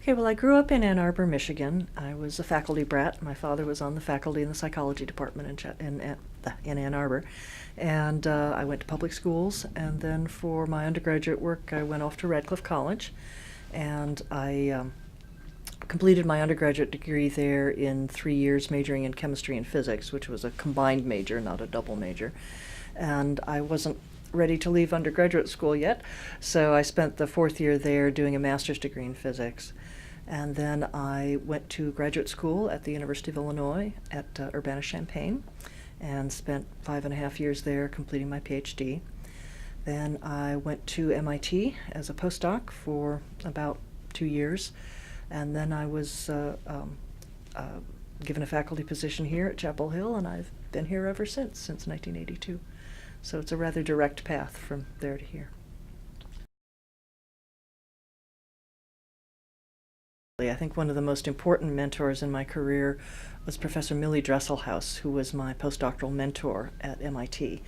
Okay, well, I grew up in Ann Arbor, Michigan. I was a faculty brat. My father was on the faculty in the psychology department in Ann Arbor. And I went to public schools, and then for my undergraduate work, I went off to Radcliffe College. And I completed my undergraduate degree there in 3 years, majoring in chemistry and physics, which was a combined major, not a double major. And I wasn't ready to leave undergraduate school yet, so I spent the 4th year there doing a master's degree in physics. And then I went to graduate school at the University of Illinois at Urbana-Champaign and spent 5.5 years there completing my PhD. Then I went to MIT as a postdoc for about 2 years, and then I was given a faculty position here at Chapel Hill, and I've been here ever since 1982. So it's a rather direct path from there to here. I think one of the most important mentors in my career was Professor Millie Dresselhaus, who was my postdoctoral mentor at MIT.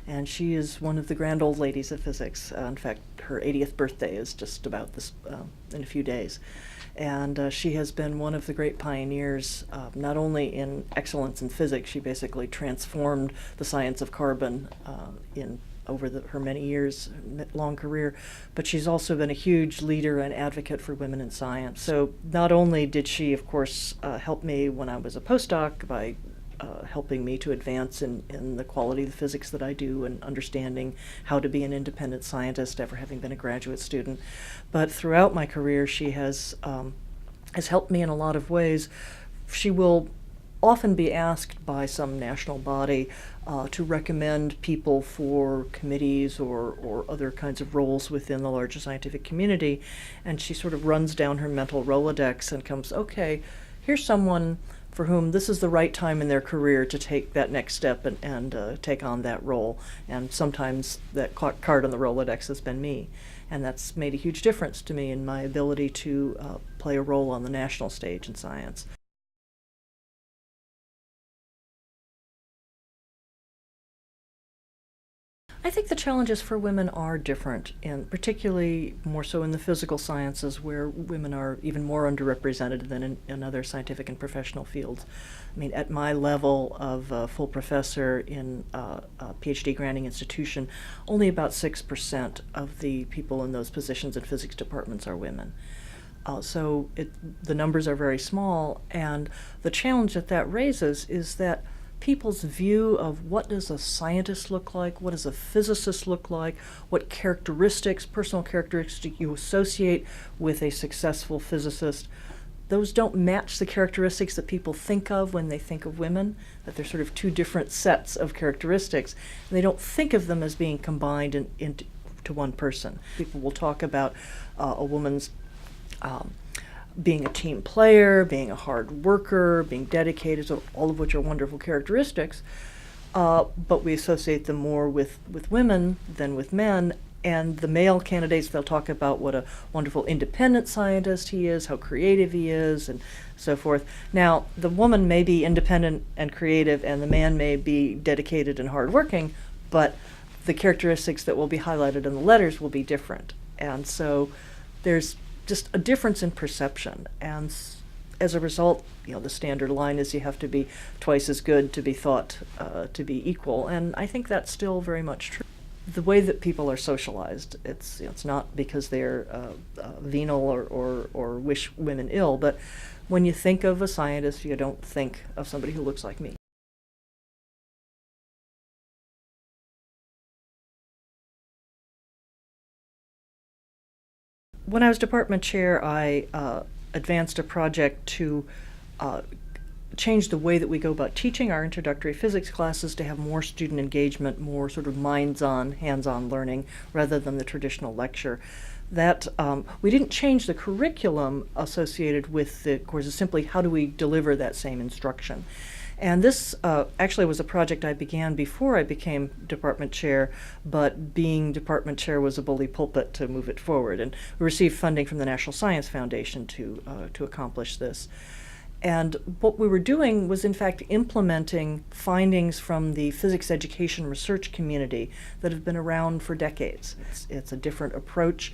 And she is one of the grand old ladies of physics. In fact, her 80th birthday is just about this in a few days. And she has been one of the great pioneers, not only in excellence in physics. She basically transformed the science of carbon over her many years, long career, but she's also been a huge leader and advocate for women in science. So not only did she, of course, help me when I was a postdoc by helping me to advance in the quality of the physics that I do and understanding how to be an independent scientist, ever having been a graduate student, but throughout my career she has helped me in a lot of ways. She will often be asked by some national body to recommend people for committees or other kinds of roles within the larger scientific community, and she sort of runs down her mental Rolodex and comes, okay, here's someone for whom this is the right time in their career to take that next step and take on that role. And sometimes that card on the Rolodex has been me, and that's made a huge difference to me in my ability to play a role on the national stage in science. I think the challenges for women are different, and particularly more so in the physical sciences, where women are even more underrepresented than in other scientific and professional fields. I mean, at my level of full professor in a PhD granting institution, only about 6% of the people in those positions in physics departments are women. So the numbers are very small, and the challenge that raises is that people's view of what does a scientist look like, what does a physicist look like, what characteristics, personal characteristics you associate with a successful physicist, those don't match the characteristics that people think of when they think of women, that they're sort of two different sets of characteristics, and they don't think of them as being combined into one person. People will talk about a woman's being a team player, being a hard worker, being dedicated, so all of which are wonderful characteristics, but we associate them more with women than with men. And the male candidates, they'll talk about what a wonderful independent scientist he is, how creative he is, and so forth. Now, the woman may be independent and creative, and the man may be dedicated and hardworking, but the characteristics that will be highlighted in the letters will be different. And so there's just a difference in perception, and as a result, the standard line is you have to be twice as good to be thought to be equal, and I think that's still very much true. The way that people are socialized, it's not because they're venal or wish women ill, but when you think of a scientist, you don't think of somebody who looks like me. When I was department chair, I advanced a project to change the way that we go about teaching our introductory physics classes to have more student engagement, more sort of minds-on, hands-on learning, rather than the traditional lecture. That we didn't change the curriculum associated with the courses, simply how do we deliver that same instruction. And this actually was a project I began before I became department chair, but being department chair was a bully pulpit to move it forward. And we received funding from the National Science Foundation to accomplish this. And what we were doing was, in fact, implementing findings from the physics education research community that have been around for decades. It's a different approach.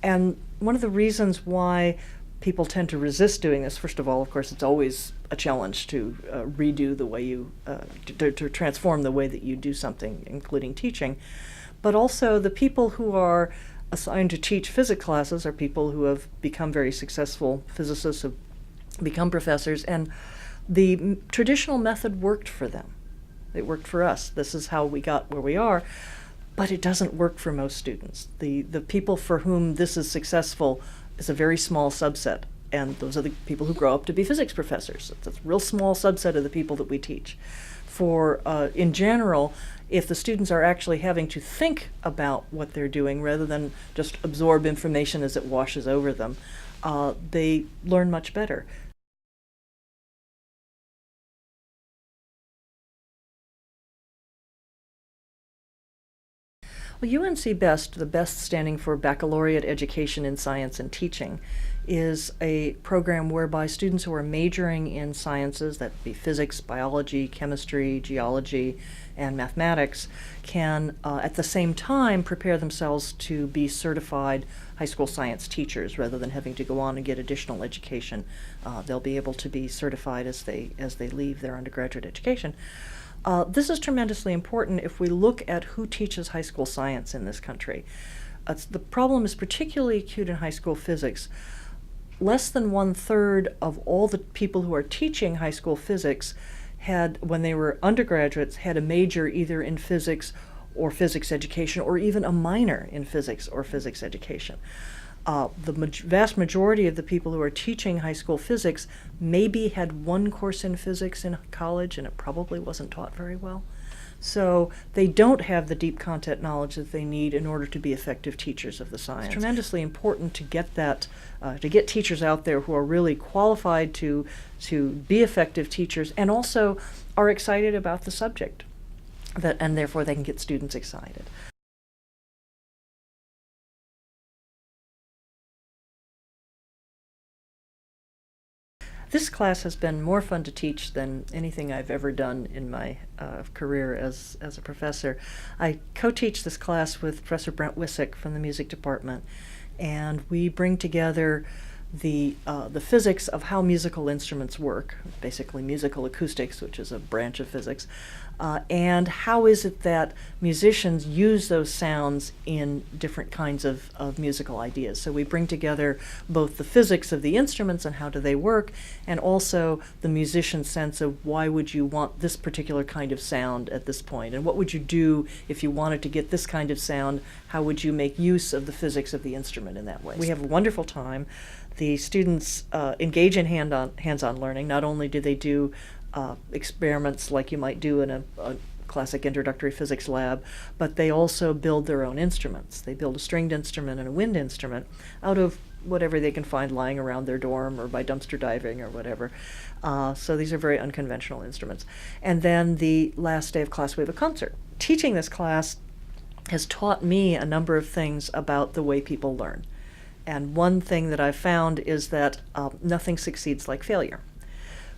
And one of the reasons why people tend to resist doing this. First of all, of course, it's always a challenge to redo the way you, to transform the way that you do something, including teaching. But also the people who are assigned to teach physics classes are people who have become very successful physicists, have become professors, and the traditional method worked for them. It worked for us. This is how we got where we are, but it doesn't work for most students. The people for whom this is successful is a very small subset, and those are the people who grow up to be physics professors. It's a real small subset of the people that we teach. For, in general, if the students are actually having to think about what they're doing rather than just absorb information as it washes over them, they learn much better. Well, UNC BEST, the BEST standing for Baccalaureate Education in Science and Teaching, is a program whereby students who are majoring in sciences, that be physics, biology, chemistry, geology, and mathematics, can at the same time prepare themselves to be certified high school science teachers rather than having to go on and get additional education. They'll be able to be certified as they leave their undergraduate education. This is tremendously important if we look at who teaches high school science in this country. The problem is particularly acute in high school physics. Less than 1/3 of all the people who are teaching high school physics had, when they were undergraduates, had a major either in physics or physics education, or even a minor in physics or physics education. The vast majority of the people who are teaching high school physics maybe had one course in physics in college, and it probably wasn't taught very well. So they don't have the deep content knowledge that they need in order to be effective teachers of the science. It's tremendously important to get that, to get teachers out there who are really qualified to be effective teachers and also are excited about the subject, and therefore they can get students excited. This class has been more fun to teach than anything I've ever done in my career as a professor. I co-teach this class with Professor Brent Wissick from the music department, and we bring together the physics of how musical instruments work, basically musical acoustics, which is a branch of physics, and how is it that musicians use those sounds in different kinds of musical ideas. So we bring together both the physics of the instruments and how do they work, and also the musician's sense of why would you want this particular kind of sound at this point, and what would you do if you wanted to get this kind of sound, how would you make use of the physics of the instrument in that way. We have a wonderful time. The students engage in hands-on learning. Not only do they do experiments like you might do in a classic introductory physics lab, but they also build their own instruments. They build a stringed instrument and a wind instrument out of whatever they can find lying around their dorm or by dumpster diving or whatever. So these are very unconventional instruments. And then the last day of class we have a concert. Teaching this class has taught me a number of things about the way people learn. And one thing that I've found is that nothing succeeds like failure,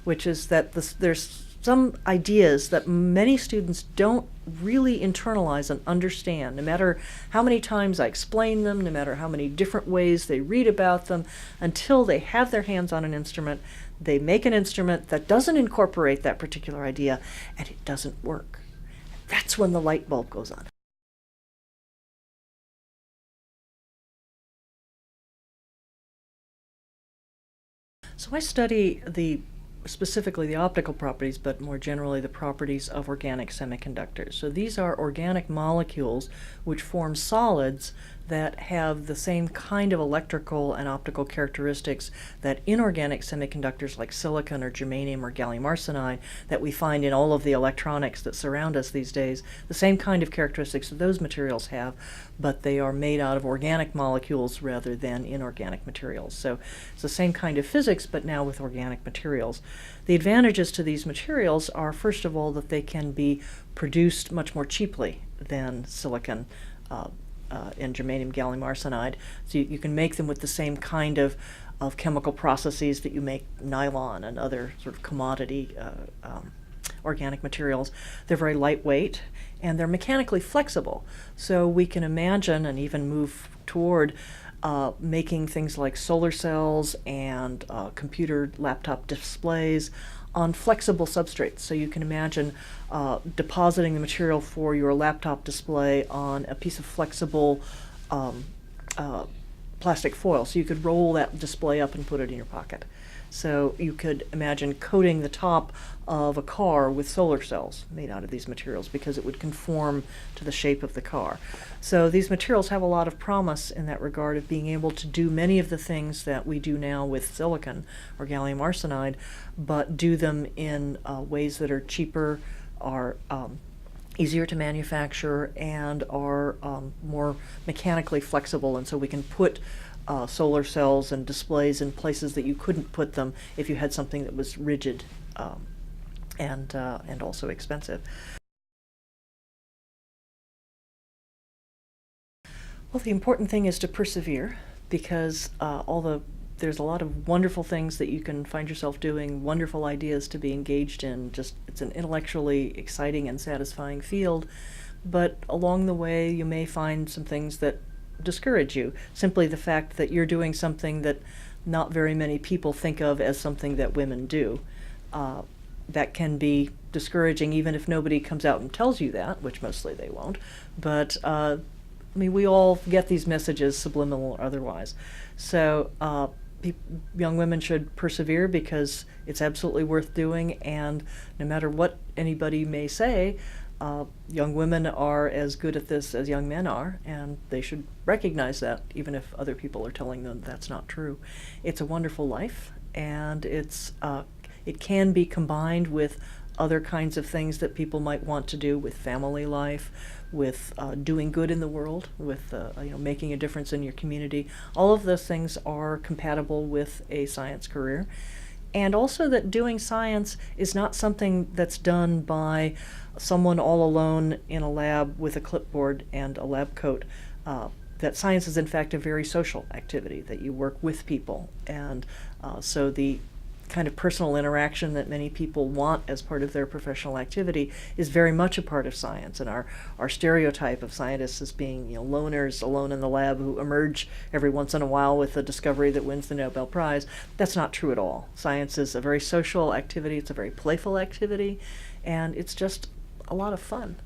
which is that there's some ideas that many students don't really internalize and understand, no matter how many times I explain them, no matter how many different ways they read about them, until they have their hands on an instrument, they make an instrument that doesn't incorporate that particular idea, and it doesn't work. That's when the light bulb goes on. So I study specifically the optical properties, but more generally the properties of organic semiconductors. So these are organic molecules which form solids that have the same kind of electrical and optical characteristics that inorganic semiconductors like silicon or germanium or gallium arsenide that we find in all of the electronics that surround us these days, the same kind of characteristics that those materials have, but they are made out of organic molecules rather than inorganic materials. So it's the same kind of physics, but now with organic materials. The advantages to these materials are, first of all, that they can be produced much more cheaply than silicon and germanium gallium arsenide. So you can make them with the same kind of chemical processes that you make nylon and other sort of commodity organic materials. They're very lightweight and they're mechanically flexible. So we can imagine and even move toward making things like solar cells and computer laptop displays on flexible substrates. So you can imagine depositing the material for your laptop display on a piece of flexible plastic foil. So you could roll that display up and put it in your pocket. So you could imagine coating the top of a car with solar cells made out of these materials because it would conform to the shape of the car. So these materials have a lot of promise in that regard of being able to do many of the things that we do now with silicon or gallium arsenide, but do them in ways that are cheaper, are easier to manufacture, and are more mechanically flexible, and so we can put solar cells and displays in places that you couldn't put them if you had something that was rigid and also expensive. Well, the important thing is to persevere, because there's a lot of wonderful things that you can find yourself doing, wonderful ideas to be engaged in. Just it's an intellectually exciting and satisfying field, but along the way you may find some things that discourage you. Simply the fact that you're doing something that not very many people think of as something that women do. That can be discouraging even if nobody comes out and tells you that, which mostly they won't. But I mean, we all get these messages, subliminal or otherwise. So young women should persevere because it's absolutely worth doing, and no matter what anybody may say, young women are as good at this as young men are, and they should recognize that, even if other people are telling them that's not true. It's a wonderful life, and it can be combined with other kinds of things that people might want to do, with family life, with doing good in the world, with making a difference in your community. All of those things are compatible with a science career. And also that doing science is not something that's done by someone all alone in a lab with a clipboard and a lab coat. That science is in fact a very social activity, that you work with people. And so the kind of personal interaction that many people want as part of their professional activity is very much a part of science. And our stereotype of scientists as being loners alone in the lab who emerge every once in a while with a discovery that wins the Nobel Prize, that's not true at all. Science is a very social activity, it's a very playful activity, and it's just a lot of fun.